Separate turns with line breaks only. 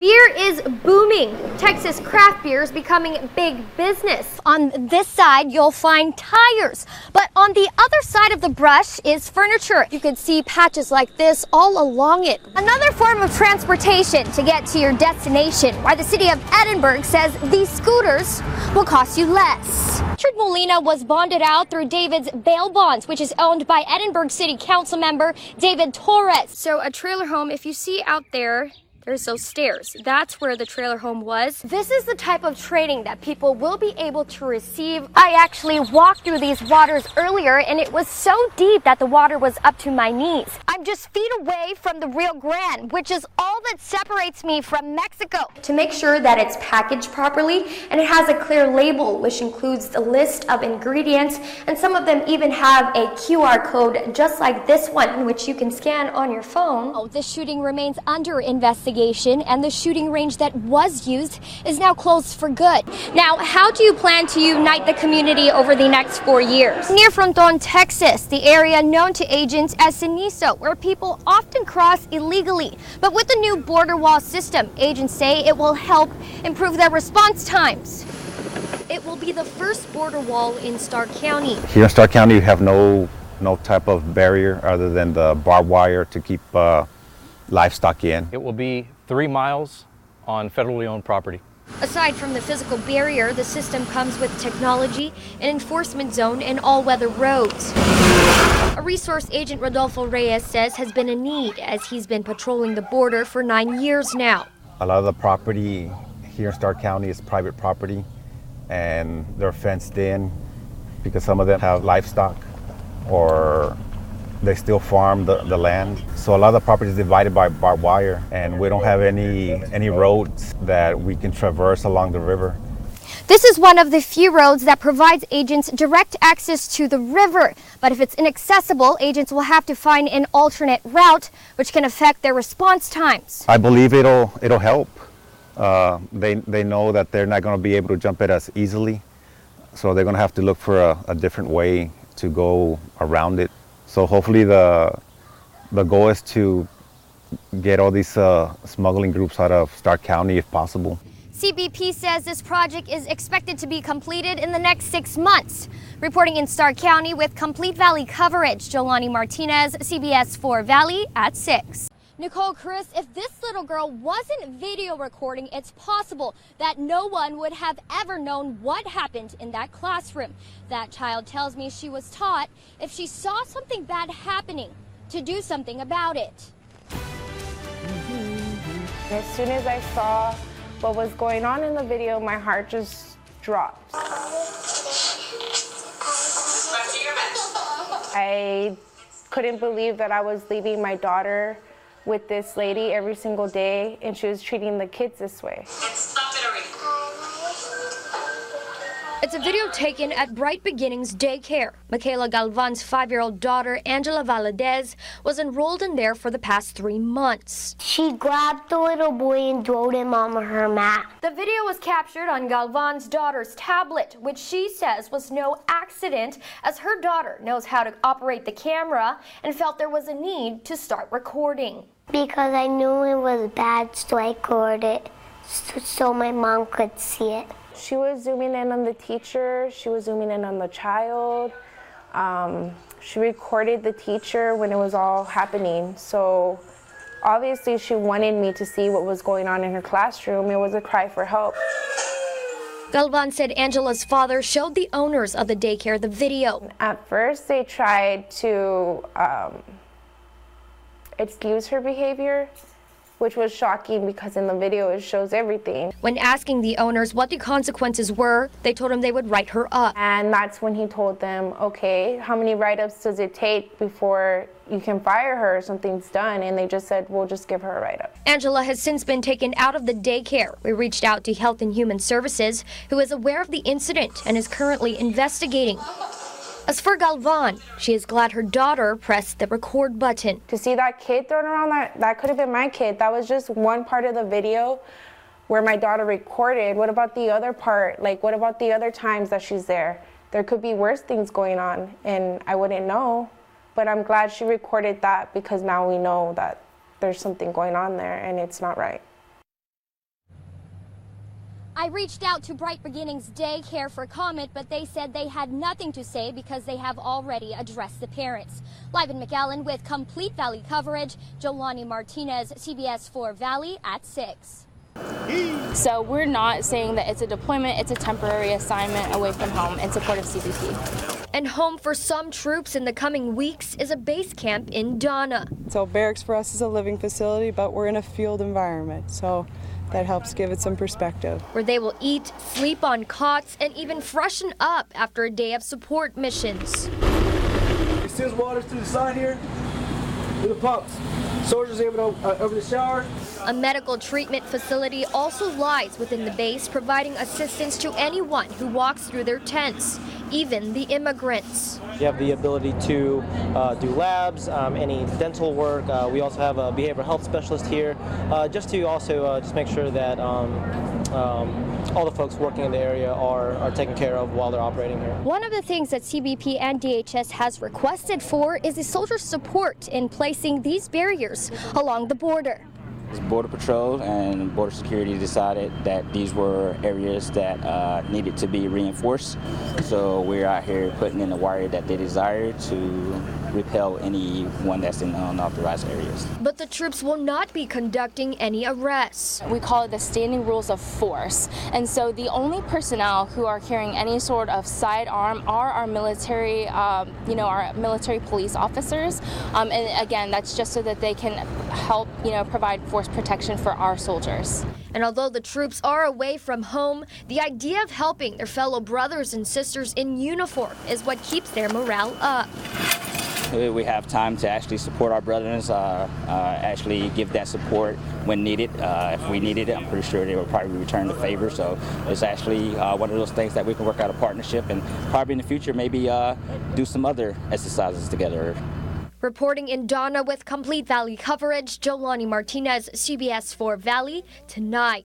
Beer is booming. Texas craft beer is becoming big business. On this side, you'll find tires, but on the other side of the brush is furniture. You can see patches like this all along it. Another form of transportation to get to your destination, why the city of Edinburgh says these scooters will cost you less. Richard Molina was bonded out through David's bail bonds, which is owned by Edinburgh City Council member David Torres. So a trailer home, if you see out there, there's those stairs. That's where the trailer home was. This is the type of training that people will be able to receive. I actually walked through these waters earlier, and it was so deep that the water was up to my knees. I'm just feet away from the Rio Grande, which is all that separates me from Mexico. To make sure that it's packaged properly, and it has a clear label, which includes the list of ingredients, and some of them even have a QR code just like this one, which you can scan on your phone. Oh, this shooting remains under investigation, and the shooting range that was used is now closed for good. Now, how do you plan to unite the community over the next 4 years? Near Fronton, Texas, the area known to agents as Cenizo, where people often cross illegally. But with the new border wall system, agents say it will help improve their response times. It will be the first border wall in Stark County.
Here in Stark County, you have no type of barrier other than the barbed wire to keep livestock in.
It will be 3 miles on federally owned property.
Aside from the physical barrier, the system comes with technology, an enforcement zone, and all-weather roads. A resource agent Rodolfo Reyes says has been a need as he's been patrolling the border for 9 years now.
A lot of the property here in Stark County is private property, and they're fenced in because some of them have livestock or they still farm the land. So a lot of the property is divided by barbed wire, and we don't have any roads that we can traverse along the river.
This is one of the few roads that provides agents direct access to the river. But if it's inaccessible, agents will have to find an alternate route, which can affect their response times.
I believe it'll help. They know that they're not going to be able to jump at us easily, so they're going to have to look for a different way to go around it. So hopefully the goal is to get all these smuggling groups out of Stark County if possible.
CBP says this project is expected to be completed in the next 6 months. Reporting in Stark County with complete Valley coverage, Jolanie Martinez, CBS 4 Valley at 6. Nicole, Chris, if this little girl wasn't video recording, it's possible that no one would have ever known what happened in that classroom. That child tells me she was taught if she saw something bad happening, to do something about it.
As soon as I saw what was going on in the video, my heart just dropped. I couldn't believe that I was leaving my daughter with this lady every single day, and she was treating the kids this way.
It's a video taken at Bright Beginnings Daycare. Michaela Galvan's 5-year-old daughter, Angela Valadez, was enrolled in there for the past 3 months.
She grabbed the little boy and threw him on her mat.
The video was captured on Galvan's daughter's tablet, which she says was no accident, as her daughter knows how to operate the camera and felt there was a need to start recording.
Because I knew it was bad, so I recorded it so my mom could see it.
She was zooming in on the teacher, she was zooming in on the child. She recorded the teacher when it was all happening. So obviously she wanted me to see what was going on in her classroom. It was a cry for help.
Galvan said Angela's father showed the owners of the daycare the video.
At first they tried to excuse her behavior, which was shocking because in the video it shows everything.
When asking the owners what the consequences were, they told him they would write her up.
And that's when he told them, okay, how many write-ups does it take before you can fire her or something's done? And they just said, we'll just give her a write-up.
Angela has since been taken out of the daycare. We reached out to Health and Human Services, who is aware of the incident and is currently investigating. As for Galvan, she is glad her daughter pressed the record button.
To see that kid thrown around, that could have been my kid. That was just one part of the video where my daughter recorded. What about the other part? Like, what about the other times that she's there? There could be worse things going on, and I wouldn't know. But I'm glad she recorded that because now we know that there's something going on there and it's not right.
I reached out to Bright Beginnings Daycare for comment, but they said they had nothing to say because they have already addressed the parents. Live in McAllen with complete Valley coverage, Jolanie Martinez, CBS 4 Valley at 6.
So we're not saying that it's a deployment, it's a temporary assignment away from home in support of CBP.
And home for some troops in the coming weeks is a base camp in Donna.
So barracks for us is a living facility, but we're in a field environment, so that helps give it some perspective.
Where they will eat, sleep on cots, and even freshen up after a day of support missions.
It sends water to the side here with the pumps. Soldiers able to over the shower.
A medical treatment facility also lies within the base, providing assistance to anyone who walks through their tents, even the immigrants.
You have the ability to do labs, any dental work. We also have a behavioral health specialist here, just to also just make sure that all the folks working in the area are taken care of while they're operating here.
One of the things that CBP and DHS has requested for is the soldiers' support in placing these barriers along the border.
Border Patrol and Border Security decided that these were areas that needed to be reinforced. So we're out here putting in the wire that they desire to repel anyone that's in unauthorized areas.
But the troops will not be conducting any arrests.
We call it the standing rules of force. And so the only personnel who are carrying any sort of sidearm are our military, our military police officers. And again, that's just so that they can help, provide force protection for our soldiers.
And although the troops are away from home, the idea of helping their fellow brothers and sisters in uniform is what keeps their morale up.
We have time to actually support our brothers, actually give that support when needed. If we needed it, I'm pretty sure they would probably return the favor. So it's actually one of those things that we can work out a partnership and probably in the future maybe do some other exercises together.
Reporting in Donna with complete Valley coverage, Jolanie Martinez, CBS 4 Valley, tonight.